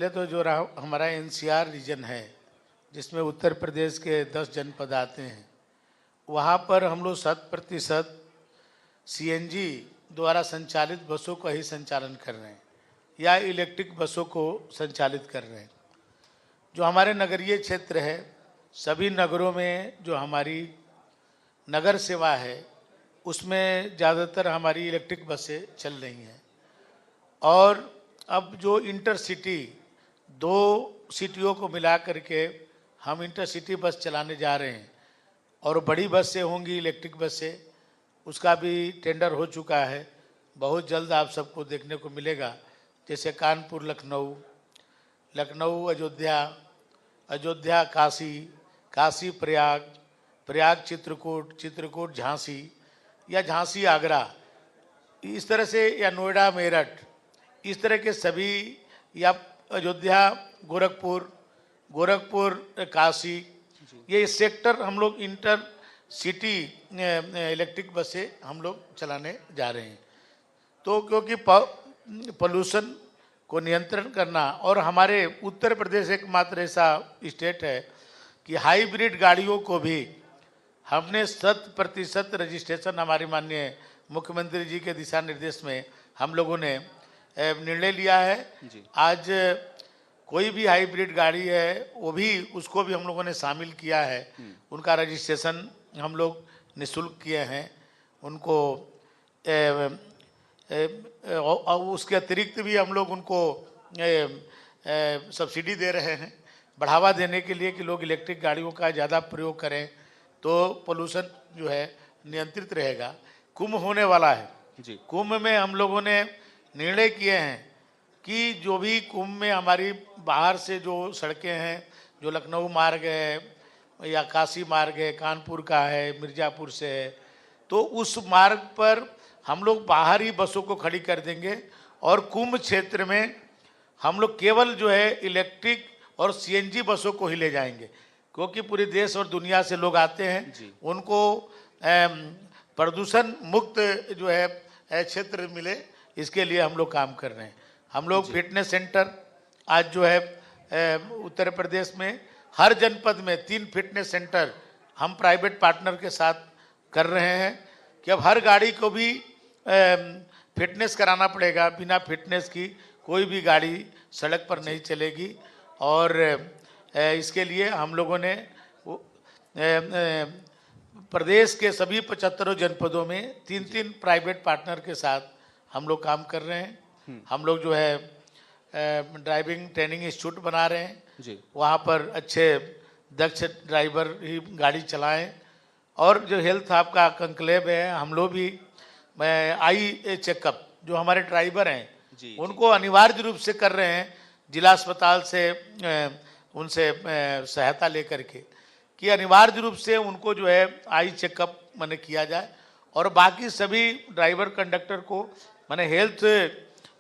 पहले तो जो हमारा एनसीआर रीजन है, जिसमें उत्तर प्रदेश के 10 जनपद आते हैं, वहाँ पर हम लोग 100% सीएनजी द्वारा संचालित बसों का ही संचालन कर रहे हैं या इलेक्ट्रिक बसों को संचालित कर रहे हैं। जो हमारे नगरीय क्षेत्र है, सभी नगरों में जो हमारी नगर सेवा है, उसमें ज़्यादातर हमारी इलेक्ट्रिक बसें चल रही हैं। और अब जो इंटरसिटी 2 सिटियों को मिला करके हम इंटरसिटी बस चलाने जा रहे हैं और बड़ी बसें होंगी, इलेक्ट्रिक बसें, उसका भी टेंडर हो चुका है। बहुत जल्द आप सबको देखने को मिलेगा। जैसे कानपुर लखनऊ, लखनऊ अयोध्या, अयोध्या काशी, काशी प्रयाग, प्रयाग चित्रकूट, चित्रकूट झांसी या झांसी आगरा, इस तरह से, या नोएडा मेरठ, इस तरह के सभी, या अयोध्या गोरखपुर, गोरखपुर काशी, ये सेक्टर हम लोग इंटर सिटी इलेक्ट्रिक बसें हम लोग चलाने जा रहे हैं। तो क्योंकि पोल्यूशन को नियंत्रण करना, और हमारे उत्तर प्रदेश एकमात्र ऐसा स्टेट है कि हाइब्रिड गाड़ियों को भी हमने 100% रजिस्ट्रेशन, हमारे माननीय मुख्यमंत्री जी के दिशा निर्देश में हम लोगों ने निर्णय लिया है। आज कोई भी हाइब्रिड गाड़ी है, वो भी, उसको भी हम लोगों ने शामिल किया है। उनका रजिस्ट्रेशन हम लोग निःशुल्क किए हैं उनको, और उसके अतिरिक्त भी हम लोग उनको सब्सिडी दे रहे हैं, बढ़ावा देने के लिए कि लोग इलेक्ट्रिक गाड़ियों का ज़्यादा प्रयोग करें, तो पोल्यूशन जो है नियंत्रित रहेगा। कुंभ होने वाला है जी। कुंभ में हम लोगों ने निर्णय किए हैं कि जो भी कुंभ में हमारी बाहर से जो सड़कें हैं, जो लखनऊ मार्ग है या काशी मार्ग है, कानपुर का है, मिर्ज़ापुर से है, तो उस मार्ग पर हम लोग बाहर ही बसों को खड़ी कर देंगे और कुंभ क्षेत्र में हम लोग केवल जो है इलेक्ट्रिक और सीएनजी बसों को ही ले जाएंगे, क्योंकि पूरे देश और दुनिया से लोग आते हैं, उनको प्रदूषण मुक्त जो है क्षेत्र मिले, इसके लिए हम लोग काम कर रहे हैं। हम लोग फिटनेस सेंटर आज जो है उत्तर प्रदेश में हर जनपद में 3 फिटनेस सेंटर हम प्राइवेट पार्टनर के साथ कर रहे हैं कि अब हर गाड़ी को भी फिटनेस कराना पड़ेगा। बिना फिटनेस की कोई भी गाड़ी सड़क पर नहीं चलेगी। और इसके लिए हम लोगों ने प्रदेश के सभी 75 जनपदों में 3-3 प्राइवेट पार्टनर के साथ हम लोग काम कर रहे हैं। हम लोग जो है ड्राइविंग ट्रेनिंग इंस्टीट्यूट बना रहे हैं जी। वहाँ पर अच्छे दक्ष ड्राइवर ही गाड़ी चलाएं। और जो हेल्थ आपका कंक्लेव है, हम लोग भी आई चेकअप जो हमारे ड्राइवर हैं जी, उनको अनिवार्य रूप से कर रहे हैं, जिला अस्पताल से उनसे सहायता लेकर के, कि अनिवार्य रूप से उनको जो है आई चेकअप मैंने किया जाए। और बाकी सभी ड्राइवर कंडक्टर को मैंने हेल्थ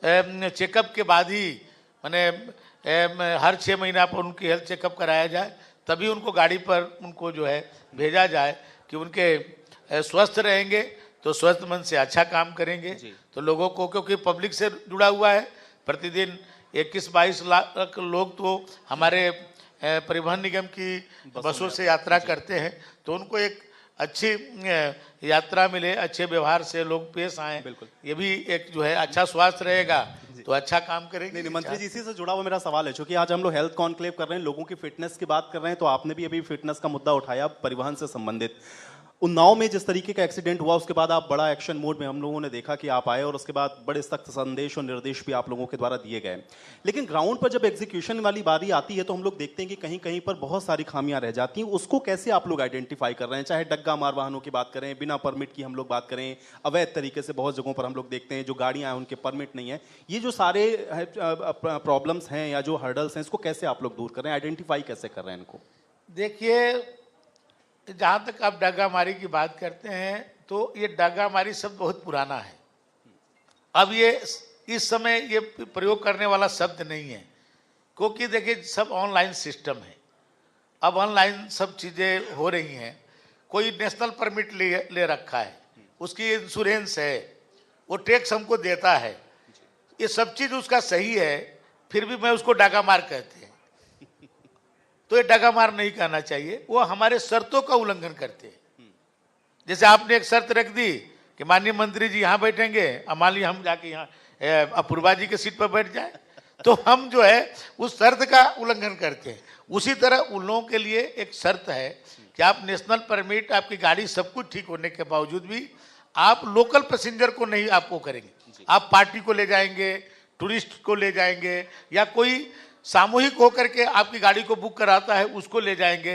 चेकअप के बाद ही मैंने हर 6 महीना पर उनकी हेल्थ चेकअप कराया जाए, तभी उनको गाड़ी पर उनको जो है भेजा जाए, कि उनके स्वस्थ रहेंगे तो स्वस्थ मन से अच्छा काम करेंगे। तो लोगों को, क्योंकि पब्लिक से जुड़ा हुआ है, प्रतिदिन 21-22 लाख लोग तो हमारे परिवहन निगम की बसों से यात्रा करते हैं, तो उनको एक अच्छी यात्रा मिले, अच्छे व्यवहार से लोग पेश आएँ, ये भी एक जो है अच्छा स्वास्थ्य रहेगा तो अच्छा काम करेंगे। नहीं, मंत्री जी, इसी से जुड़ा हुआ मेरा सवाल है, क्योंकि आज हम लोग हेल्थ कॉन्क्लेव कर रहे हैं, लोगों की फिटनेस की बात कर रहे हैं, तो आपने भी अभी फिटनेस का मुद्दा उठाया परिवहन से संबंधित। उन्नाव में जिस तरीके का एक्सीडेंट हुआ, उसके बाद आप बड़ा एक्शन मोड में, हम लोगों ने देखा कि आप आए और उसके बाद बड़े सख्त संदेश और निर्देश भी आप लोगों के द्वारा दिए गए। लेकिन ग्राउंड पर जब एग्जीक्यूशन वाली बारी आती है, तो हम लोग देखते हैं कि कहीं कहीं पर बहुत सारी खामियां रह जाती हैं। उसको कैसे आप लोग आइडेंटिफाई कर रहे हैं? चाहे डग्गा मार वाहनों की बात करें, बिना परमिट की हम लोग बात करें, अवैध तरीके से बहुत जगहों पर हम लोग देखते हैं जो गाड़ियां हैं उनके परमिट नहीं है, ये जो सारे प्रॉब्लम्स हैं या जो हर्डल्स हैं, इसको कैसे आप लोग दूर कर रहे हैं, आइडेंटिफाई कैसे कर रहे हैं इनको? देखिए, जहाँ तक आप डागामारी की बात करते हैं, तो ये डागामारी शब्द बहुत पुराना है। अब ये इस समय ये प्रयोग करने वाला शब्द नहीं है, क्योंकि देखिए सब ऑनलाइन सिस्टम है। अब ऑनलाइन सब चीज़ें हो रही हैं। कोई नेशनल परमिट ले रखा है, उसकी इंश्योरेंस है, वो टैक्स हमको देता है, ये सब चीज़ उसका सही है, फिर भी मैं उसको डाका मार कहते हैं। तो ये डाका मार नहीं कहना चाहिए, वो हमारे शर्तों का उल्लंघन करते हैं। जैसे आपने एक शर्त रख दी कि माननीय मंत्री जी यहाँ बैठेंगे, अब मान लीजिए हम जाके यहाँ अपूर्वा जी के सीट पर बैठ जाए, तो हम जो है उस शर्त का उल्लंघन करते हैं। उसी तरह उन लोगों के लिए एक शर्त है कि आप नेशनल परमिट, आपकी गाड़ी सब कुछ ठीक होने के बावजूद भी आप लोकल पैसेंजर को नहीं आपको करेंगे। आप पार्टी को ले जाएंगे, टूरिस्ट को ले जाएंगे, या कोई सामूहिक होकर के आपकी गाड़ी को बुक कराता है उसको ले जाएंगे।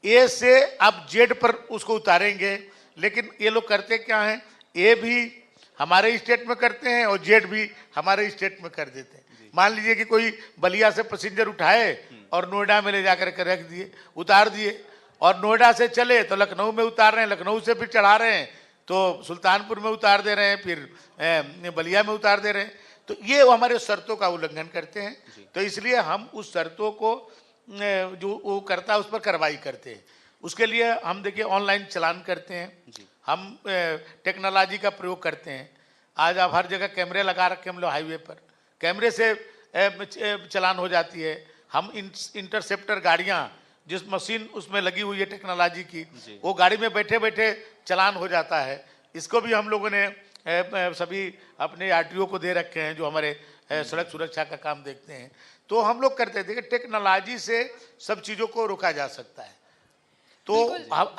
ए से आप जेड पर उसको उतारेंगे। लेकिन ये लोग करते क्या हैं, ए भी हमारे स्टेट में करते हैं और जेड भी हमारे स्टेट में कर देते हैं। मान लीजिए कि कोई बलिया से पैसेंजर उठाए और नोएडा में ले जाकर के रख दिए, उतार दिए, और नोएडा से चले तो लखनऊ में उतार रहे हैं, लखनऊ से फिर चढ़ा रहे हैं तो सुल्तानपुर में उतार दे रहे हैं, फिर बलिया में उतार दे रहे हैं। तो ये हमारे शर्तों का उल्लंघन करते हैं। तो इसलिए हम उस शर्तों को जो वो करता है उस पर कार्रवाई करते हैं। उसके लिए हम देखिए ऑनलाइन चालान करते हैं, हम टेक्नोलॉजी का प्रयोग करते हैं। आज आप हर जगह कैमरे लगा रखे हम लोग, हाईवे पर कैमरे से चालान हो जाती है। हम इंटरसेप्टर गाड़ियां, जिस मशीन उसमें लगी हुई है टेक्नोलॉजी की, वो गाड़ी में बैठे बैठे चालान हो जाता है। इसको भी हम लोगों ने सभी अपने आरटीओ को दे रखे हैं, जो हमारे सड़क सुरक्षा का काम देखते हैं। तो हम लोग करते थे कि टेक्नोलॉजी से सब चीज़ों को रोका जा सकता है। तो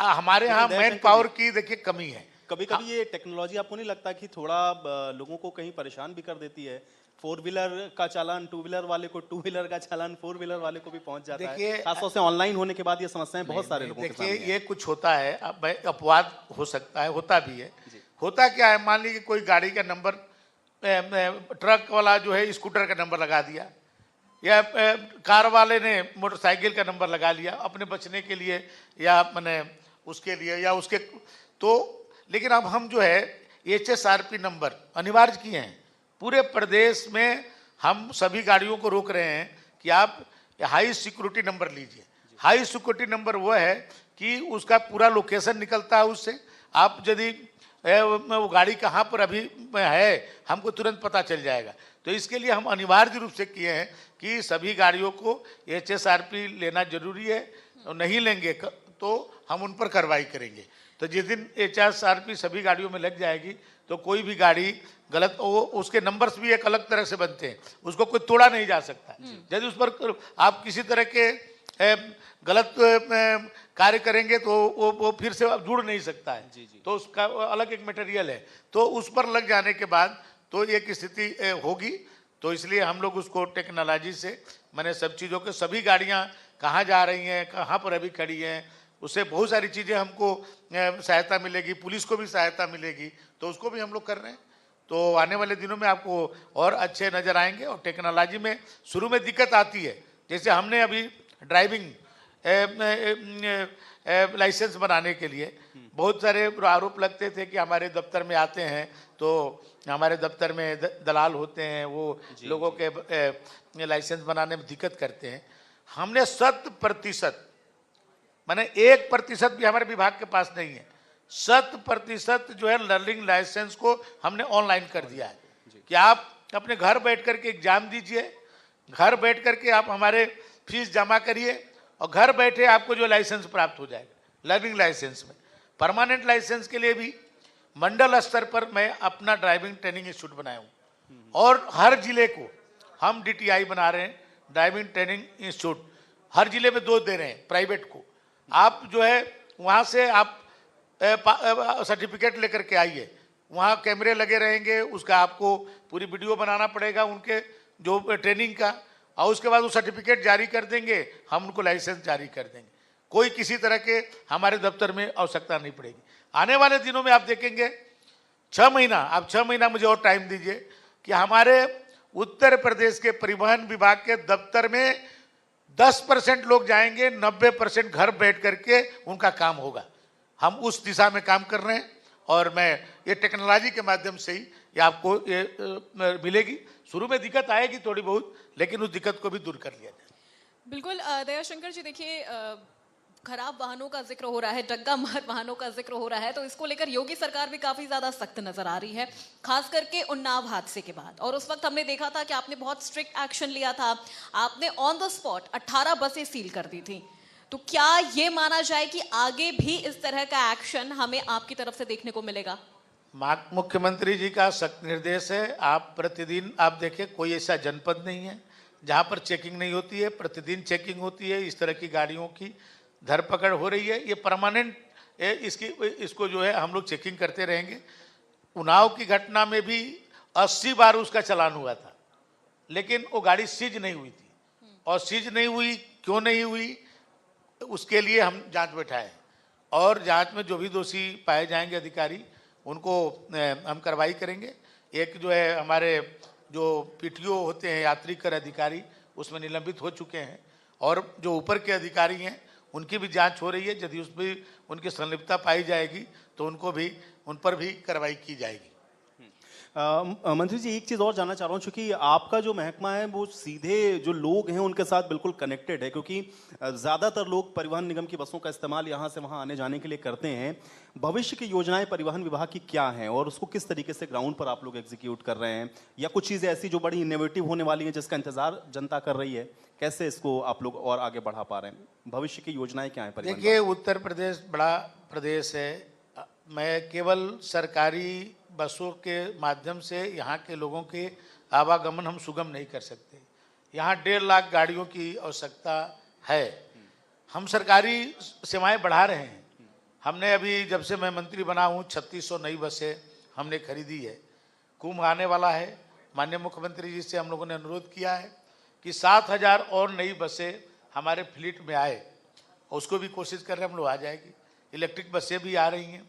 हमारे यहाँ मैन पावर की देखिए कमी है। कभी कभी ये टेक्नोलॉजी आपको नहीं लगता कि थोड़ा लोगों को कहीं परेशान भी कर देती है? 4 व्हीलर का चालान 2 व्हीलर वाले को, 2 व्हीलर का चालान 4 व्हीलर वाले को भी पहुंच जाता है। खासतौर से ऑनलाइन होने के बाद ये समस्याएं बहुत सारे लोगों के सामने देखिए ये कुछ होता है, अब अपवाद हो सकता है, होता भी है। होता क्या है, मान लीजिए कोई गाड़ी का नंबर, ट्रक वाला जो है स्कूटर का नंबर लगा दिया, या कार वाले ने मोटरसाइकिल का नंबर लगा लिया अपने बचने के लिए, या मैंने उसके लिए या उसके। तो लेकिन अब हम जो है HSRP नंबर अनिवार्य किए हैं पूरे प्रदेश में। हम सभी गाड़ियों को रोक रहे हैं कि आप हाई सिक्योरिटी नंबर लीजिए। हाई सिक्योरिटी नंबर वो है कि उसका पूरा लोकेशन निकलता है उससे। आप यदि वो गाड़ी कहाँ पर अभी है हमको तुरंत पता चल जाएगा। तो इसके लिए हम अनिवार्य रूप से किए हैं कि सभी गाड़ियों को HSRP लेना जरूरी है, और नहीं लेंगे तो हम उन पर कार्रवाई करेंगे। तो जिस दिन HSRP सभी गाड़ियों में लग जाएगी तो कोई भी गाड़ी गलत, वो उसके नंबर्स भी एक अलग तरह से बनते हैं, उसको कोई तोड़ा नहीं जा सकता। यदि उस पर आप किसी तरह के गलत कार्य करेंगे तो वो फिर से जुड़ नहीं सकता है। तो उसका अलग एक मटेरियल है, तो उस पर लग जाने के बाद तो एक स्थिति होगी। तो इसलिए हम लोग उसको टेक्नोलॉजी से मैंने सब चीज़ों के, सभी गाड़ियां कहाँ जा रही हैं, कहाँ पर अभी खड़ी हैं, उससे बहुत सारी चीज़ें हमको सहायता मिलेगी, पुलिस को भी सहायता मिलेगी। तो उसको भी हम लोग कर रहे हैं। तो आने वाले दिनों में आपको और अच्छे नज़र आएंगे। और टेक्नोलॉजी में शुरू में दिक्कत आती है, जैसे हमने अभी ड्राइविंग लाइसेंस बनाने के लिए बहुत सारे आरोप लगते थे कि हमारे दफ्तर में आते हैं तो हमारे दफ्तर में दलाल होते हैं, वो लोगों के लाइसेंस बनाने में दिक्कत करते हैं। हमने 100%, माने 1% भी हमारे विभाग के पास नहीं है, 100% जो है लर्निंग लाइसेंस को हमने ऑनलाइन कर दिया है कि आप अपने घर बैठ करके एग्जाम दीजिए, घर बैठ करके आप हमारे फीस जमा करिए और घर बैठे आपको जो लाइसेंस प्राप्त हो जाएगा। लर्निंग लाइसेंस में परमानेंट लाइसेंस के लिए भी मंडल स्तर पर मैं अपना ड्राइविंग ट्रेनिंग इंस्टीट्यूट बनाया हूँ, और हर जिले को हम DTI बना रहे हैं, ड्राइविंग ट्रेनिंग इंस्टीट्यूट। हर जिले में 2 दे रहे हैं प्राइवेट को। आप जो है वहाँ से आप सर्टिफिकेट लेकर के आइए, वहाँ कैमरे लगे रहेंगे, उसका आपको पूरी वीडियो बनाना पड़ेगा उनके जो ट्रेनिंग का, और उसके बाद वो सर्टिफिकेट जारी कर देंगे, हम उनको लाइसेंस जारी कर देंगे। कोई किसी तरह के हमारे दफ्तर में आवश्यकता नहीं पड़ेगी। आने वाले दिनों में आप देखेंगे 6 महीना, आप 6 महीना मुझे और टाइम दीजिए कि हमारे उत्तर प्रदेश के परिवहन विभाग के दफ्तर में 10% लोग जाएंगे, 90% घर बैठ करके उनका काम होगा। हम उस दिशा में काम कर रहे हैं, और मैं ये टेक्नोलॉजी के माध्यम से ही ये आपको ये मिलेगी। शुरू में दिक्कत आएगी थोड़ी बहुत, लेकिन उस दिक्कत को भी दूर कर लिया जाए। बिल्कुल दयाशंकर जी, देखिए खराब वाहनों का जिक्र हो रहा है, डग्गा मार वाहनों का जिक्र हो रहा है, तो इसको लेकर योगी सरकार भी काफी ज्यादा सख्त नजर आ रही है, खास करके उन्नाव हादसे के बाद। और उस वक्त हमने देखा था कि आपने बहुत स्ट्रिक्ट एक्शन लिया था, आपने ऑन द स्पॉट 18 बसें सील कर दी थी। तो क्या ये माना जाए कि आगे भी इस तरह का एक्शन हमें आपकी तरफ से देखने को मिलेगा? मुख्यमंत्री जी का सख्त निर्देश है। आप प्रतिदिन आप देखें, कोई ऐसा जनपद नहीं है जहां पर चेकिंग नहीं होती है। प्रतिदिन चेकिंग होती है। इस तरह की गाड़ियों की धरपकड़ हो रही है। ये परमानेंट इसको जो है हम लोग चेकिंग करते रहेंगे। उन्नाव की घटना में भी 80 बार उसका चालान हुआ था, लेकिन वो गाड़ी सीज नहीं हुई थी। और सीज नहीं हुई, क्यों नहीं हुई, उसके लिए हम जांच बैठाए और जांच में जो भी दोषी पाए जाएंगे अधिकारी, उनको हम कार्रवाई करेंगे। एक जो है हमारे जो पीटीओ होते हैं, यात्री कर अधिकारी, उसमें निलंबित हो चुके हैं और जो ऊपर के अधिकारी हैं उनकी भी जांच हो रही है। यदि उसमें उनकी संलिप्तता पाई जाएगी तो उन पर भी कार्रवाई की जाएगी। मंत्री जी, एक चीज़ और जानना चाह रहा हूँ, चूंकि आपका जो महकमा है वो सीधे जो लोग हैं उनके साथ बिल्कुल कनेक्टेड है, क्योंकि ज़्यादातर लोग परिवहन निगम की बसों का इस्तेमाल यहाँ से वहाँ आने जाने के लिए करते हैं। भविष्य की योजनाएं परिवहन विभाग की क्या हैं और उसको किस तरीके से ग्राउंड पर आप लोग एग्जीक्यूट कर रहे हैं, या कुछ चीज़ें ऐसी जो बड़ी इनोवेटिव होने वाली हैं जिसका इंतजार जनता कर रही है, कैसे इसको आप लोग और आगे बढ़ा पा रहे हैं? भविष्य की योजनाएं क्या है परिवहन? देखिए, उत्तर प्रदेश बड़ा प्रदेश है। मैं केवल सरकारी बसों के माध्यम से यहाँ के लोगों के आवागमन हम सुगम नहीं कर सकते। यहाँ 1.5 लाख गाड़ियों की आवश्यकता है। हम सरकारी सेवाएं बढ़ा रहे हैं। हमने अभी जब से मैं मंत्री बना हूँ 3600 नई बसें हमने खरीदी है। कुंभ आने वाला है। माननीय मुख्यमंत्री जी से हम लोगों ने अनुरोध किया है कि 7000 और नई बसें हमारे फ्लीट में आए। उसको भी कोशिश कर रहे हैं हम लोग, आ जाएगी। इलेक्ट्रिक बसें भी आ रही हैं।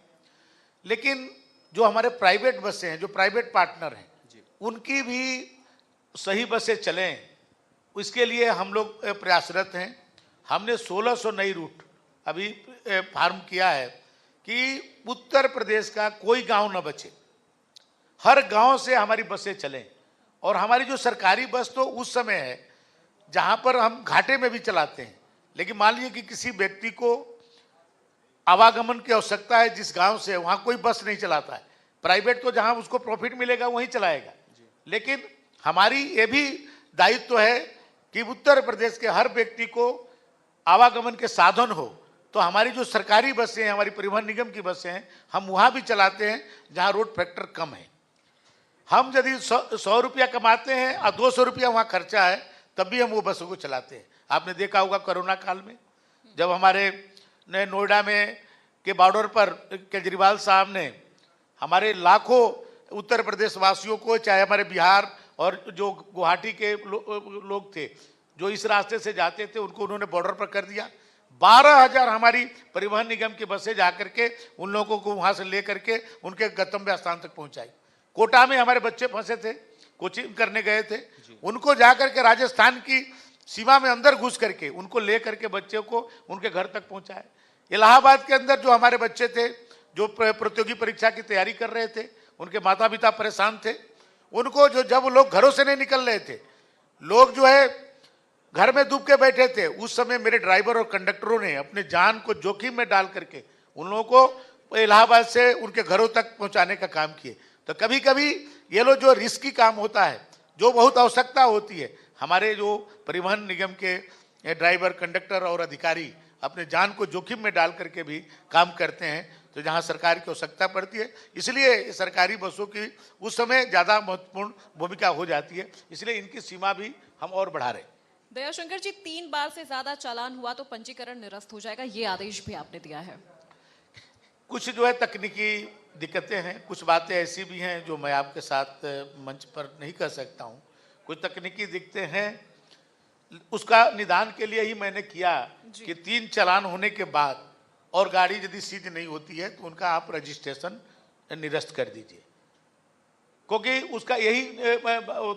लेकिन जो हमारे प्राइवेट बसें हैं, जो प्राइवेट पार्टनर हैं, उनकी भी सही बसें चलें, इसके लिए हम लोग प्रयासरत हैं। हमने 1600 नई रूट अभी फार्म किया है कि उत्तर प्रदेश का कोई गांव न बचे, हर गांव से हमारी बसें चलें। और हमारी जो सरकारी बस तो उस समय है जहां पर हम घाटे में भी चलाते हैं, लेकिन मान लीजिए कि किसी व्यक्ति को आवागमन की आवश्यकता है जिस गांव से, वहां कोई बस नहीं चलाता है। प्राइवेट तो जहां उसको प्रॉफिट मिलेगा वहीं चलाएगा। लेकिन हमारी ये भी दायित्व है कि उत्तर प्रदेश के हर व्यक्ति को आवागमन के साधन हो। तो हमारी जो सरकारी बसें हैं, हमारी परिवहन निगम की बसें हैं, हम वहां भी चलाते हैं जहां रोड फैक्टर कम है। हम यदि 100 रुपया कमाते हैं और 200 रुपया वहां खर्चा है, तब भी हम वो बसों को चलाते हैं। आपने देखा होगा कोरोना काल में जब हमारे नोएडा में के बॉर्डर पर केजरीवाल साहब ने हमारे लाखों उत्तर प्रदेश वासियों को, चाहे हमारे बिहार और जो गुवाहाटी के लोग थे जो इस रास्ते से जाते थे, उनको उन्होंने बॉर्डर पर कर दिया। 12,000 हमारी परिवहन निगम की बसें जाकर के उन लोगों को वहां से लेकर के उनके गंतव्य स्थान तक पहुंचाई। कोटा में हमारे बच्चे फंसे थे, कोचिंग करने गए थे, उनको जाकर के राजस्थान की सीमा में अंदर घुस करके उनको ले करके बच्चों को उनके घर तक पहुंचाए। इलाहाबाद के अंदर जो हमारे बच्चे थे जो प्रतियोगी परीक्षा की तैयारी कर रहे थे, उनके माता पिता परेशान थे, उनको जब लोग घरों से नहीं निकल रहे थे, लोग जो है घर में डूब के बैठे थे, उस समय मेरे ड्राइवर और कंडक्टरों ने अपने जान को जोखिम में डाल करके उन लोगों को इलाहाबाद से उनके घरों तक पहुंचाने का काम किए। तो कभी कभी ये लोग जो रिस्की काम होता है, जो बहुत आवश्यकता होती है, हमारे जो परिवहन निगम के ड्राइवर, कंडक्टर और अधिकारी अपने जान को जोखिम में डाल करके भी काम करते हैं। तो जहां सरकार की आवश्यकता पड़ती है, इसलिए सरकारी बसों की उस समय ज़्यादा महत्वपूर्ण भूमिका हो जाती है, इसलिए इनकी सीमा भी हम और बढ़ा रहे हैं। दयाशंकर जी, 3 बार से ज्यादा चालान हुआ तो पंजीकरण निरस्त हो जाएगा, ये आदेश भी आपने दिया है। कुछ जो है तकनीकी दिक्कतें हैं, कुछ बातें ऐसी भी हैं जो मैं आपके साथ मंच पर नहीं कर सकता हूँ। कुछ तकनीकी दिक्कतें हैं, उसका निदान के लिए ही मैंने किया कि 3 चालान होने के बाद और गाड़ी यदि सीज नहीं होती है तो उनका आप रजिस्ट्रेशन निरस्त कर दीजिए, क्योंकि उसका यही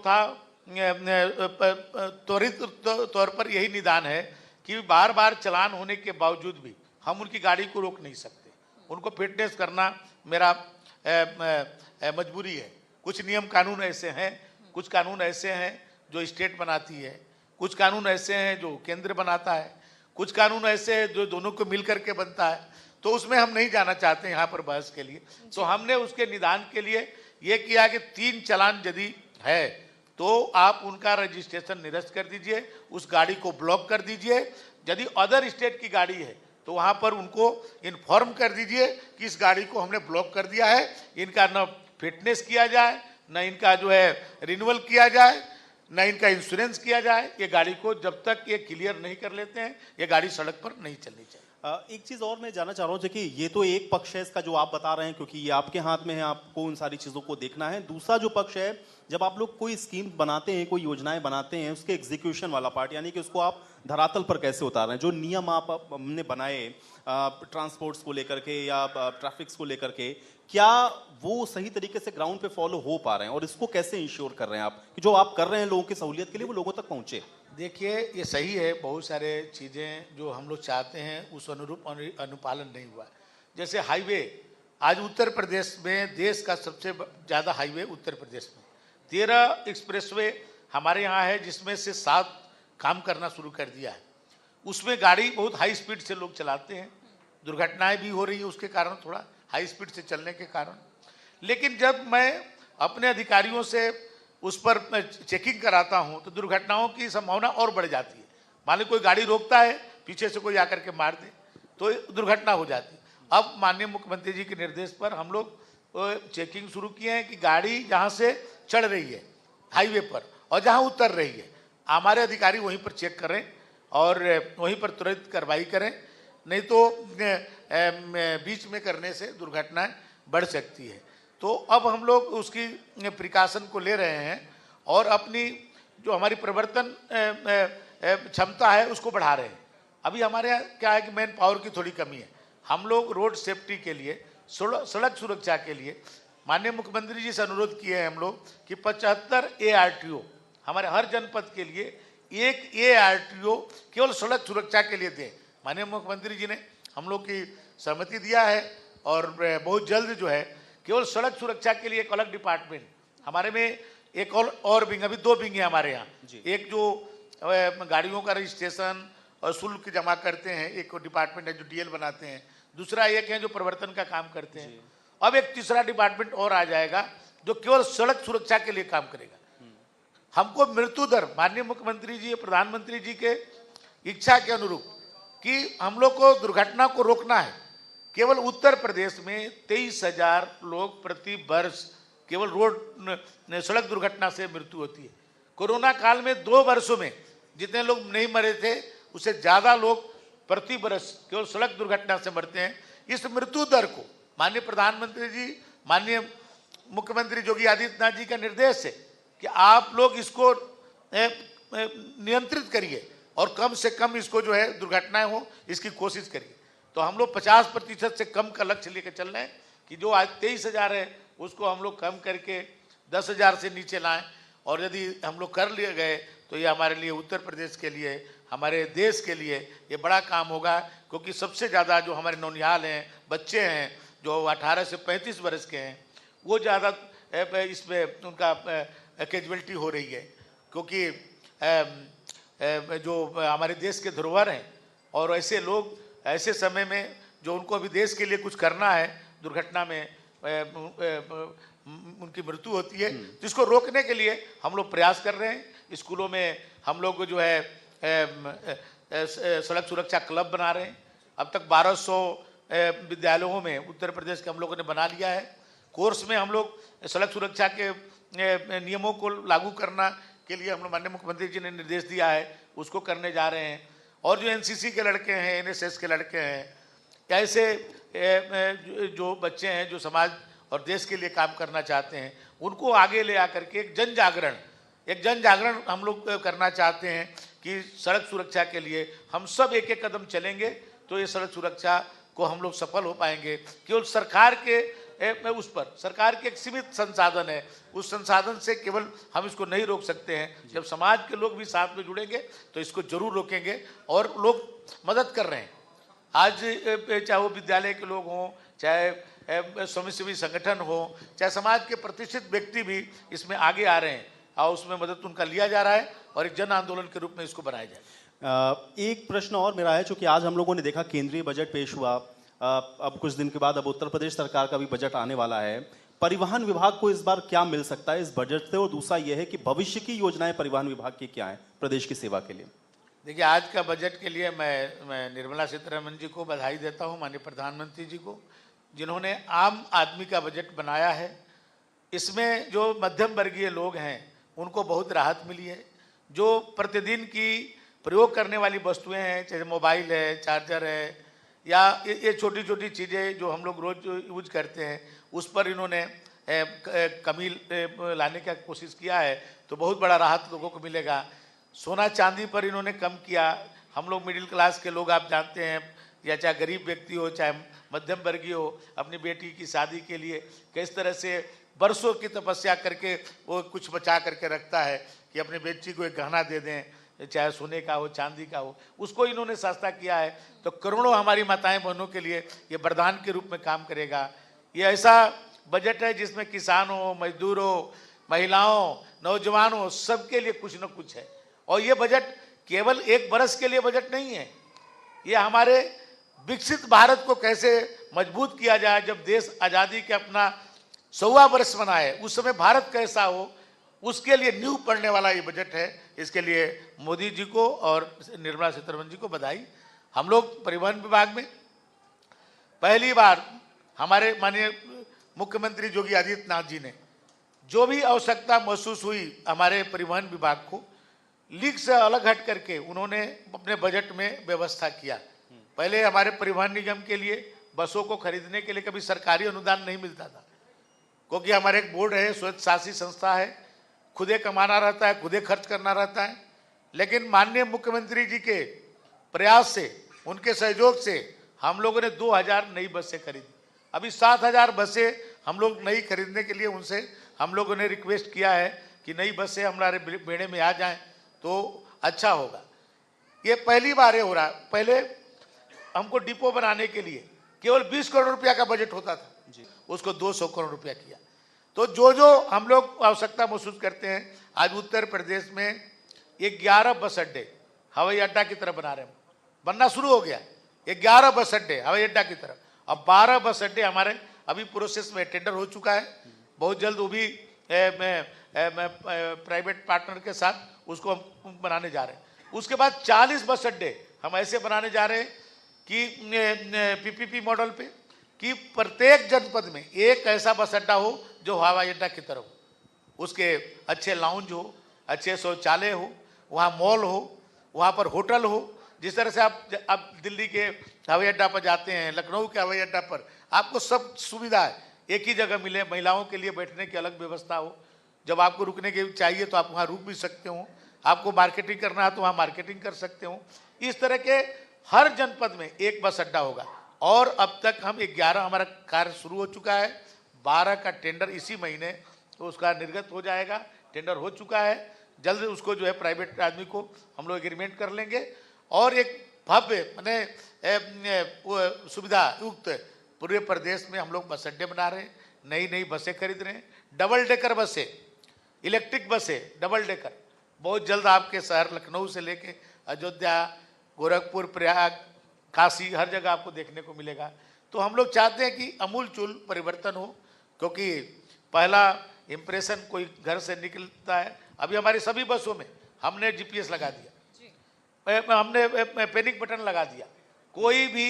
था, त्वरित तौर पर यही निदान है कि बार बार चालान होने के बावजूद भी हम उनकी गाड़ी को रोक नहीं सकते। उनको फिटनेस करना मेरा मजबूरी है। कुछ नियम कानून ऐसे हैं, कुछ कानून ऐसे हैं जो स्टेट बनाती है, कुछ कानून ऐसे हैं जो केंद्र बनाता है, कुछ कानून ऐसे हैं जो दोनों को मिल करके बनता है, तो उसमें हम नहीं जाना चाहते यहाँ पर बहस के लिए। तो हमने उसके निदान के लिए ये किया कि 3 चालान यदि है तो आप उनका रजिस्ट्रेशन निरस्त कर दीजिए, उस गाड़ी को ब्लॉक कर दीजिए। यदि अदर स्टेट की गाड़ी है तो वहाँ पर उनको इन्फॉर्म कर दीजिए कि इस गाड़ी को हमने ब्लॉक कर दिया है, इनका न फिटनेस किया जाए, न इनका जो है रिन्यूअल किया जाए, न इनका इंश्योरेंस किया जाए। ये गाड़ी को जब तक ये क्लियर नहीं कर लेते हैं, ये गाड़ी सड़क पर नहीं चलनी चाहिए। एक चीज और मैं जानना चाह रहा हूँ कि ये तो एक पक्ष है इसका जो आप बता रहे हैं, क्योंकि ये आपके हाथ में है, आपको उन सारी चीजों को देखना है। दूसरा जो पक्ष है, जब आप लोग कोई स्कीम बनाते हैं, कोई योजनाएं बनाते हैं, उसके एग्जीक्यूशन वाला पार्ट, यानी कि उसको आप धरातल पर कैसे उतार रहे हैं, जो नियम आप हमने बनाए ट्रांसपोर्ट्स को लेकर के या ट्रैफिक्स को लेकर के, क्या वो सही तरीके से ग्राउंड पे फॉलो हो पा रहे हैं, और इसको कैसे इंश्योर कर रहे हैं आप कि जो आप कर रहे हैं लोगों की सहूलियत के लिए वो लोगों तक पहुंचे? देखिए, ये सही है, बहुत सारे चीज़ें जो हम लोग चाहते हैं उस अनुरूप अनुपालन नहीं हुआ। जैसे हाईवे, आज उत्तर प्रदेश में देश का सबसे ज़्यादा हाईवे उत्तर प्रदेश में 13 एक्सप्रेसवे हमारे यहाँ है, जिसमें से 7 काम करना शुरू कर दिया है। उसमें गाड़ी बहुत हाई स्पीड से लोग चलाते हैं, दुर्घटनाएं भी हो रही है उसके कारण, थोड़ा हाई स्पीड से चलने के कारण। लेकिन जब मैं अपने अधिकारियों से उस पर चेकिंग कराता हूं तो दुर्घटनाओं की संभावना और बढ़ जाती है। मान लो कोई गाड़ी रोकता है, पीछे से कोई आकर के मार दे तो दुर्घटना हो जाती है। अब माननीय मुख्यमंत्री जी के निर्देश पर हम लोग चेकिंग शुरू किए हैं कि गाड़ी जहां से चढ़ रही है हाईवे पर और जहां उतर रही है, हमारे अधिकारी वहीं पर चेक करें और वहीं पर तुरंत कार्रवाई करें, नहीं तो बीच में करने से दुर्घटनाएं बढ़ सकती है। तो अब हम लोग उसकी प्रिकॉशन को ले रहे हैं और अपनी जो हमारी प्रवर्तन क्षमता है उसको बढ़ा रहे हैं। अभी हमारे यहाँ क्या है कि मैन पावर की थोड़ी कमी है। हम लोग रोड सेफ्टी के लिए, सड़क सुरक्षा के लिए माननीय मुख्यमंत्री जी से अनुरोध किए हैं हम लोग कि 75 ARTO हमारे हर जनपद के लिए एक ARTO केवल सड़क सुरक्षा के लिए दें। माननीय मुख्यमंत्री जी ने हम लोग की सहमति दिया है और बहुत जल्द जो है केवल सड़क सुरक्षा के लिए एक अलग डिपार्टमेंट हमारे में, एक और विंग, अभी 2 विंग है हमारे यहाँ। एक जो गाड़ियों का रजिस्ट्रेशन और शुल्क जमा करते हैं, एक डिपार्टमेंट है जो DL बनाते हैं, दूसरा एक है जो प्रवर्तन का काम करते हैं। अब एक तीसरा डिपार्टमेंट और आ जाएगा जो केवल सड़क सुरक्षा के लिए काम करेगा। हमको मृत्यु दर, माननीय मुख्यमंत्री जी, प्रधानमंत्री जी के इच्छा के अनुरूप कि हम लोग को दुर्घटना को रोकना है। केवल उत्तर प्रदेश में 23,000 लोग प्रति वर्ष केवल रोड सड़क दुर्घटना से मृत्यु होती है। कोरोना काल में 2 वर्षों में जितने लोग नहीं मरे थे उससे ज़्यादा लोग प्रति वर्ष केवल सड़क दुर्घटना से मरते हैं। इस मृत्यु दर को माननीय प्रधानमंत्री जी, माननीय मुख्यमंत्री योगी आदित्यनाथ जी का निर्देश है कि आप लोग इसको नियंत्रित करिए और कम से कम इसको जो है दुर्घटनाएं हो इसकी कोशिश करिए। तो हम लोग 50% से कम का लक्ष्य लेकर चल रहे हैं कि जो आज 23,000 है उसको हम लोग कम करके 10,000 से नीचे लाएं। और यदि हम लोग कर लिए गए तो ये हमारे लिए, उत्तर प्रदेश के लिए, हमारे देश के लिए ये बड़ा काम होगा। क्योंकि सबसे ज़्यादा जो हमारे नौनिहाल हैं, बच्चे हैं जो 18 से 35 वर्ष के हैं, वो ज़्यादा इसमें उनका कैजुअलिटी हो रही है। क्योंकि जो हमारे देश के धरोहर हैं और ऐसे लोग ऐसे समय में जो उनको अभी देश के लिए कुछ करना है, दुर्घटना में उनकी मृत्यु होती है, जिसको रोकने के लिए हम लोग प्रयास कर रहे हैं। स्कूलों में हम लोग जो है सड़क सुरक्षा क्लब बना रहे हैं। अब तक 1200 विद्यालयों में उत्तर प्रदेश के हम लोगों ने बना लिया है। कोर्स में हम लोग सड़क सुरक्षा के नियमों को लागू करना के लिए हम लोग, माननीय मुख्यमंत्री जी ने निर्देश दिया है, उसको करने जा रहे हैं। और जो NCC के लड़के हैं, NSS के लड़के हैं, ऐसे जो बच्चे हैं जो समाज और देश के लिए काम करना चाहते हैं, उनको आगे ले आकर के एक जन जागरण हम लोग करना चाहते हैं कि सड़क सुरक्षा के लिए हम सब एक कदम चलेंगे तो ये सड़क सुरक्षा को हम लोग सफल हो पाएंगे। केवल सरकार के उस पर, सरकार के एक सीमित संसाधन है, उस संसाधन से केवल हम इसको नहीं रोक सकते हैं। जब समाज के लोग भी साथ में जुड़ेंगे तो इसको जरूर रोकेंगे। और लोग मदद कर रहे हैं आज, चाहे वो विद्यालय के लोग हों, चाहे स्वयंसेवी संगठन हो, चाहे समाज के प्रतिष्ठित व्यक्ति भी इसमें आगे आ रहे हैं और उसमें मदद उनका लिया जा रहा है और एक जन आंदोलन के रूप में इसको बनाया जाए। एक प्रश्न और मेरा है, चूंकि आज हम लोगों ने देखा केंद्रीय बजट पेश हुआ, अब कुछ दिन के बाद अब उत्तर प्रदेश सरकार का भी बजट आने वाला है। परिवहन विभाग को इस बार क्या मिल सकता है इस बजट से, और दूसरा यह है कि भविष्य की योजनाएं परिवहन विभाग की क्या है प्रदेश की सेवा के लिए? देखिए, आज का बजट के लिए मैं निर्मला सीतारमण जी को बधाई देता हूं, माननीय प्रधानमंत्री जी को, जिन्होंने आम आदमी का बजट बनाया है। इसमें जो मध्यम वर्गीय लोग हैं उनको बहुत राहत मिली है। जो प्रतिदिन की प्रयोग करने वाली वस्तुएं हैं, चाहे मोबाइल है, चार्जर है, या ये छोटी छोटी चीज़ें जो हम लोग रोज यूज करते हैं, उस पर इन्होंने कमी लाने का कोशिश किया है, तो बहुत बड़ा राहत लोगों को मिलेगा। सोना चांदी पर इन्होंने कम किया। हम लोग मिडिल क्लास के लोग, आप जानते हैं, या चाहे गरीब व्यक्ति हो चाहे मध्यम वर्गीय हो, अपनी बेटी की शादी के लिए किस तरह से बरसों की तपस्या करके वो कुछ बचा करके रखता है कि अपनी बेटी को एक गहना दे दें, चाहे सोने का हो चांदी का हो, उसको इन्होंने सस्ता किया है। तो करोड़ों हमारी माताएं बहनों के लिए ये वरदान के रूप में काम करेगा। ये ऐसा बजट है जिसमें किसानों, मजदूरों, महिलाओं, नौजवानों सबके लिए कुछ न कुछ है। और ये बजट केवल एक बरस के लिए बजट नहीं है, ये हमारे विकसित भारत को कैसे मजबूत किया जाए। जब देश आज़ादी के अपना 100वां वर्ष मनाए, उस समय भारत कैसा हो, उसके लिए नींव पड़ने वाला ये बजट है। इसके लिए मोदी जी को और निर्मला सीतारमण जी को बधाई। हम लोग परिवहन विभाग में पहली बार हमारे माननीय मुख्यमंत्री योगी आदित्यनाथ जी ने जो भी आवश्यकता महसूस हुई हमारे परिवहन विभाग को, लीक से अलग हट करके उन्होंने अपने बजट में व्यवस्था किया। पहले हमारे परिवहन निगम के लिए बसों को खरीदने के लिए कभी सरकारी अनुदान नहीं मिलता था, क्योंकि हमारे एक बोर्ड है, स्वशासी संस्था है, खुदे कमाना रहता है, खुदे खर्च करना रहता है। लेकिन माननीय मुख्यमंत्री जी के प्रयास से, उनके सहयोग से हम लोगों ने 2000 नई बसें खरीदी। अभी 7000 बसें हम लोग नई खरीदने के लिए उनसे हम लोगों ने रिक्वेस्ट किया है कि नई बसें हमारे बेड़े में आ जाएं तो अच्छा होगा। ये पहली बार हो रहा है। पहले हमको डिपो बनाने के लिए केवल 20 करोड़ रुपया का बजट होता था जी, उसको 200 करोड़ रुपया किया। तो जो जो हम लोग आवश्यकता महसूस करते हैं, आज उत्तर प्रदेश में ये 11 बस अड्डे हवाई अड्डा की तरफ बना रहे हैं, बनना शुरू हो गया। ये 11 बस अड्डे हवाई अड्डा की तरफ, अब 12 बस अड्डे हमारे अभी प्रोसेस में, टेंडर हो चुका है। बहुत जल्द वो भी प्राइवेट पार्टनर के साथ उसको हम बनाने जा रहे हैं। उसके बाद 40 बस अड्डे हम ऐसे बनाने जा रहे हैं कि पीपीपी मॉडल पे, कि प्रत्येक जनपद में एक ऐसा बस अड्डा हो जो हवाई अड्डा की तरफ हो, उसके अच्छे लाउंज हो, अच्छे शौचालय हो, वहाँ मॉल हो, वहाँ पर होटल हो। जिस तरह से आप दिल्ली के हवाई अड्डा पर जाते हैं, लखनऊ के हवाई अड्डा पर आपको सब सुविधा एक ही जगह मिले। महिलाओं के लिए बैठने की अलग व्यवस्था हो, जब आपको रुकने की चाहिए तो आप वहाँ रुक भी सकते हो, आपको मार्केटिंग करना है तो वहाँ मार्केटिंग कर सकते हो। इस तरह के हर जनपद में एक बस अड्डा होगा। और अब तक हम 11 हमारा कार्य शुरू हो चुका है, 12 का टेंडर इसी महीने तो उसका निर्गत हो जाएगा, टेंडर हो चुका है। जल्द उसको जो है प्राइवेट आदमी को हम लोग एग्रीमेंट कर लेंगे और एक भव्य मैंने सुविधा युक्त पूरे प्रदेश में हम लोग बस अड्डे बना रहे हैं, नई नई बसें खरीद रहे हैं, डबल डेकर बसें, इलेक्ट्रिक बसें, डबल डेकर। बहुत जल्द आपके शहर लखनऊ से लेके अयोध्या, गोरखपुर, प्रयाग, काशी, हर जगह आपको देखने को मिलेगा। तो हम लोग चाहते हैं कि अमूलचूल परिवर्तन हो, क्योंकि पहला इम्प्रेशन कोई घर से निकलता है। अभी हमारी सभी बसों में हमने जीपीएस लगा दिया, हमने पैनिक बटन लगा दिया। कोई भी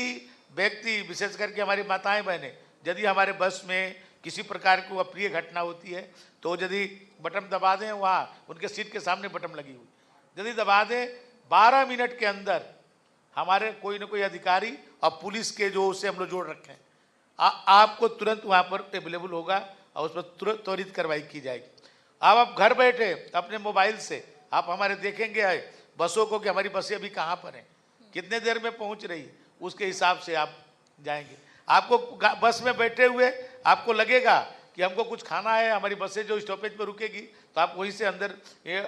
व्यक्ति, विशेष करके हमारी माताएं बहनें, यदि हमारे बस में किसी प्रकार की अप्रिय घटना होती है तो यदि बटन दबा दें, वहाँ उनके सीट के सामने बटन लगी हुई, यदि दबा दें 12 मिनट के अंदर हमारे कोई न कोई अधिकारी और पुलिस के जो उससे हम लोग जोड़ रखे हैं, आपको तुरंत वहाँ पर अवेलेबल होगा और उस पर तुरंत त्वरित कार्रवाई की जाएगी। अब आप घर बैठे अपने मोबाइल से आप हमारे देखेंगे बसों को कि हमारी बसें अभी कहाँ पर हैं, कितने देर में पहुँच रही है, उसके हिसाब से आप जाएंगे। आपको बस में बैठे हुए आपको लगेगा कि हमको कुछ खाना है, हमारी बसें जो स्टॉपेज पर रुकेगी तो आप वहीं से अंदर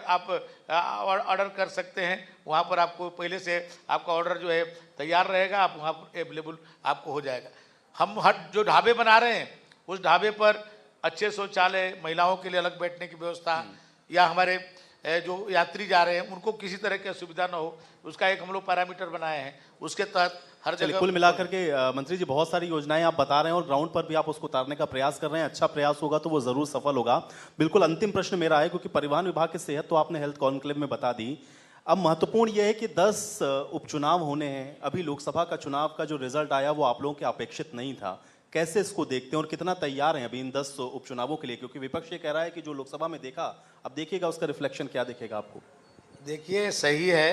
आप ऑर्डर कर सकते हैं। वहाँ पर आपको पहले से आपका ऑर्डर जो है तैयार रहेगा, आप वहाँ पर अवेलेबल आपको हो जाएगा। हम हर जो ढाबे बना रहे हैं उस ढाबे पर अच्छे शौचालय, महिलाओं के लिए अलग बैठने की व्यवस्था, या हमारे जो यात्री जा रहे हैं उनको किसी तरह की असुविधा ना हो, उसका एक हम लोग पैरामीटर बनाए हैं। उसके तहत हर चलिए, जगह कुल मिलाकर के मंत्री जी बहुत सारी योजनाएं आप बता रहे हैं और ग्राउंड पर भी आप उसको उतारने का प्रयास कर रहे हैं। अच्छा प्रयास होगा तो वो जरूर सफल होगा। बिल्कुल अंतिम प्रश्न मेरा है, क्योंकि परिवहन विभाग की सेहत तो आपने हेल्थ कॉन्क्लेव में बता दी। अब महत्वपूर्ण यह है कि 10 उपचुनाव होने हैं। अभी लोकसभा का चुनाव का जो रिजल्ट आया वो आप लोगों के अपेक्षित नहीं था। कैसे इसको देखते हैं और कितना तैयार हैं अभी इन 10 उपचुनावों के लिए? क्योंकि विपक्ष ये कह रहा है कि जो लोकसभा में देखा, अब देखिएगा उसका रिफ्लेक्शन क्या दिखेगा आपको। देखिए, सही है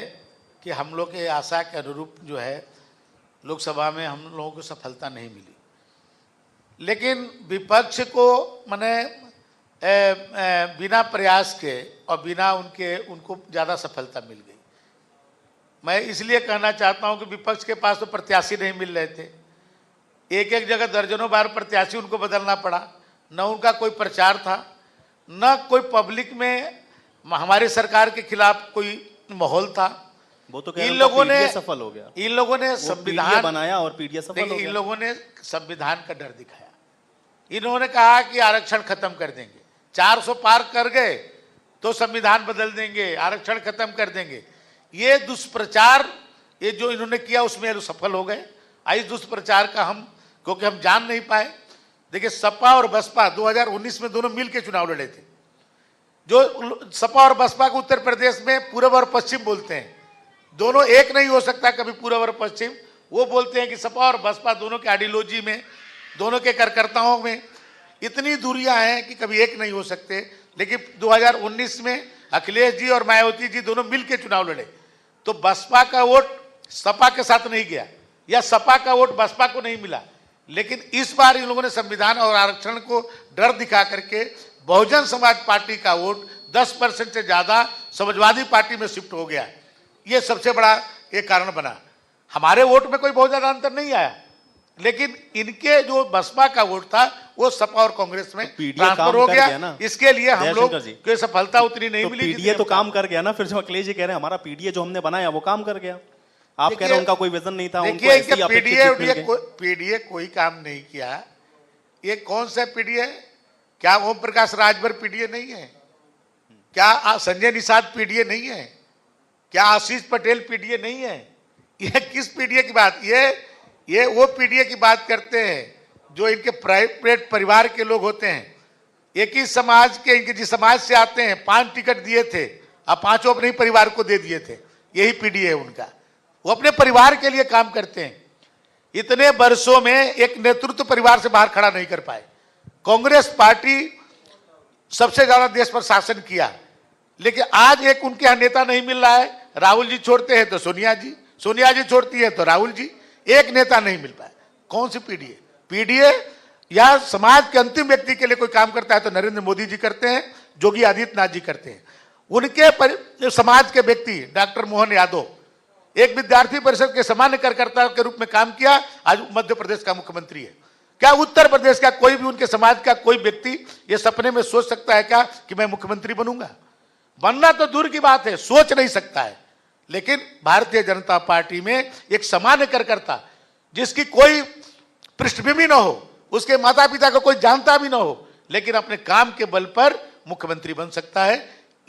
कि हम लोग के आशा के अनुरूप जो है लोकसभा में हम लोगों को सफलता नहीं मिली, लेकिन विपक्ष को माने बिना प्रयास के और बिना उनको ज़्यादा सफलता मिल गई। मैं इसलिए कहना चाहता हूं कि विपक्ष के पास तो प्रत्याशी नहीं मिल रहे थे, एक एक जगह दर्जनों बार प्रत्याशी उनको बदलना पड़ा, न उनका कोई प्रचार था, न कोई पब्लिक में हमारी सरकार के खिलाफ कोई माहौल था। वो तो इन लोगों ने सफल हो गया, इन लोगों ने संविधान बनाया और पीडीए सफल हो गया। इन लोगों ने संविधान का डर दिखाया। इन्होंने कहा कि आरक्षण खत्म कर देंगे, 400 पार कर गए तो संविधान बदल देंगे, आरक्षण खत्म कर देंगे। ये दुष्प्रचार ये जो इन्होंने किया उसमें सफल हो गए। इस दुष्प्रचार का हम क्योंकि हम जान नहीं पाए। देखिए, सपा और बसपा 2019 में दोनों मिलकर चुनाव लड़े थे। जो सपा और बसपा को उत्तर प्रदेश में पूर्व और पश्चिम बोलते हैं, दोनों एक नहीं हो सकता कभी पूर्व और पश्चिम। वो बोलते हैं कि सपा और बसपा दोनों के आइडियोलॉजी में, दोनों के कार्यकर्ताओं में इतनी दूरियां हैं कि कभी एक नहीं हो सकते। लेकिन 2019 में अखिलेश जी और मायावती जी दोनों मिलकर चुनाव लड़े, तो बसपा का वोट सपा के साथ नहीं गया या सपा का वोट बसपा को नहीं मिला। लेकिन इस बार इन लोगों ने संविधान और आरक्षण को डर दिखा करके बहुजन समाज पार्टी का वोट 10% से ज्यादा समाजवादी पार्टी में शिफ्ट हो गया। ये सबसे बड़ा एक कारण बना। हमारे वोट में कोई बहुत ज्यादा अंतर नहीं आया, लेकिन इनके जो बसपा का वोट था वो सपा और कांग्रेस में ट्रांसफर हो गया। इसके लिए हम लोग को सफलता उतनी नहीं मिली। पीडीए तो काम कर गया ना। फिर जो अखिलेश जी कह रहे हैं हमारा पीडीए जो हमने बनाया वो काम कर गया, आप कह रहे हैं उनका कोई विजन नहीं था। देखिए, पीडीए कोई काम नहीं किया। ये कौन सा पीडीए? क्या ओम प्रकाश राजभर पीडीए नहीं है? क्या संजय निषाद पीडीए नहीं है? क्या आशीष पटेल पीडीए नहीं है? ये किस पीडीए की बात? ये वो पीडीए की बात करते हैं जो इनके प्राइवेट परिवार के लोग होते हैं। एक ही समाज के, इनके जिस समाज से आते हैं, 5 टिकट दिए थे, अब 5 अपने ही परिवार को दे दिए थे। यही पीडीए है उनका। वो अपने परिवार के लिए काम करते हैं। इतने वर्षों में एक नेतृत्व परिवार से बाहर खड़ा नहीं कर पाए। कांग्रेस पार्टी सबसे ज्यादा देश पर शासन किया, लेकिन आज एक उनके यहाँ नेता नहीं मिल रहा है। राहुल जी छोड़ते हैं तो सोनिया जी, सोनिया जी छोड़ती है तो राहुल जी, एक नेता नहीं मिल पाया। कौन सी पीडीए? पीडीए या समाज के अंतिम व्यक्ति के लिए कोई काम करता है तो नरेंद्र मोदी जी करते हैं, योगी आदित्यनाथ जी करते हैं। उनके समाज के व्यक्ति डॉक्टर मोहन यादव एक विद्यार्थी परिषद के सामान्य कार्यकर्ता के रूप में काम किया, आज मध्य प्रदेश का मुख्यमंत्री है। क्या उत्तर प्रदेश का कोई भी उनके समाज का कोई व्यक्ति ये सपने में सोच सकता है क्या कि मैं मुख्यमंत्री बनूंगा? बनना तो दूर की बात है, सोच नहीं सकता है। लेकिन भारतीय जनता पार्टी में एक सामान्य कार्यकर्ता जिसकी कोई पृष्ठभूमि न हो, उसके माता पिता को कोई जानता भी न हो, लेकिन अपने काम के बल पर मुख्यमंत्री बन सकता है।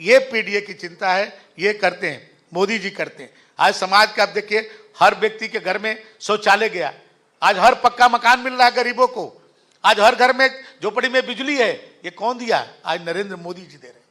ये पीडीए की चिंता है, ये करते हैं, मोदी जी करते हैं। आज समाज का आप देखिए, हर व्यक्ति के घर में शौचालय गया, आज हर पक्का मकान मिल रहा है गरीबों को, आज हर घर में झोपड़ी में बिजली है। ये कौन दिया? आज नरेंद्र मोदी जी दे रहे हैं।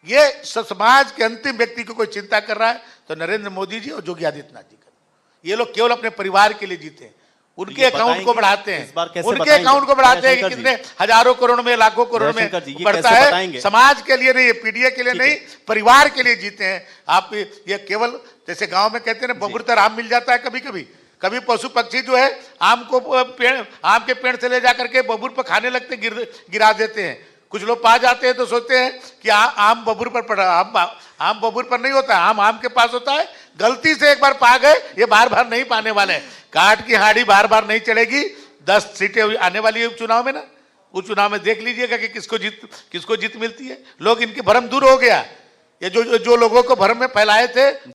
ये समाज के अंतिम व्यक्ति को कोई चिंता कर रहा है तो नरेंद्र मोदी जी और योगी आदित्यनाथ जी कर। ये लोग केवल अपने परिवार के लिए जीते हैं, उनके अकाउंट को बढ़ाते हैं, उनके अकाउंट को बढ़ाते हैं कि कितने हजारों करोड़ में, लाखों करोड़ में बढ़ता है। समाज के लिए नहीं, पीडीए के लिए नहीं, परिवार के लिए जीते हैं। आप ये केवल जैसे गांव में कहते हैं ना, बबूर तर आम मिल जाता है कभी कभी। कभी पशु पक्षी जो है आम के पेड़ से ले जाकर के बबूर पर खाने लगते, गिरा देते हैं। कुछ लोग पा जाते हैं तो सोचते हैं कि आम बबूर पर पड़ा। आम बबूर पर नहीं होता, आम के पास होता है। गलती से एक बार पा गए, ये बार बार नहीं पाने वाले। काट की हाड़ी बार बार नहीं चढ़ेगी। 10 सीटें आने वाली है चुनाव में ना, उस चुनाव में देख लीजिएगा कि किसको जीत मिलती है। लोग इनके भ्रम दूर हो गया। ये जो लोगों को भ्रम में फैलाए थे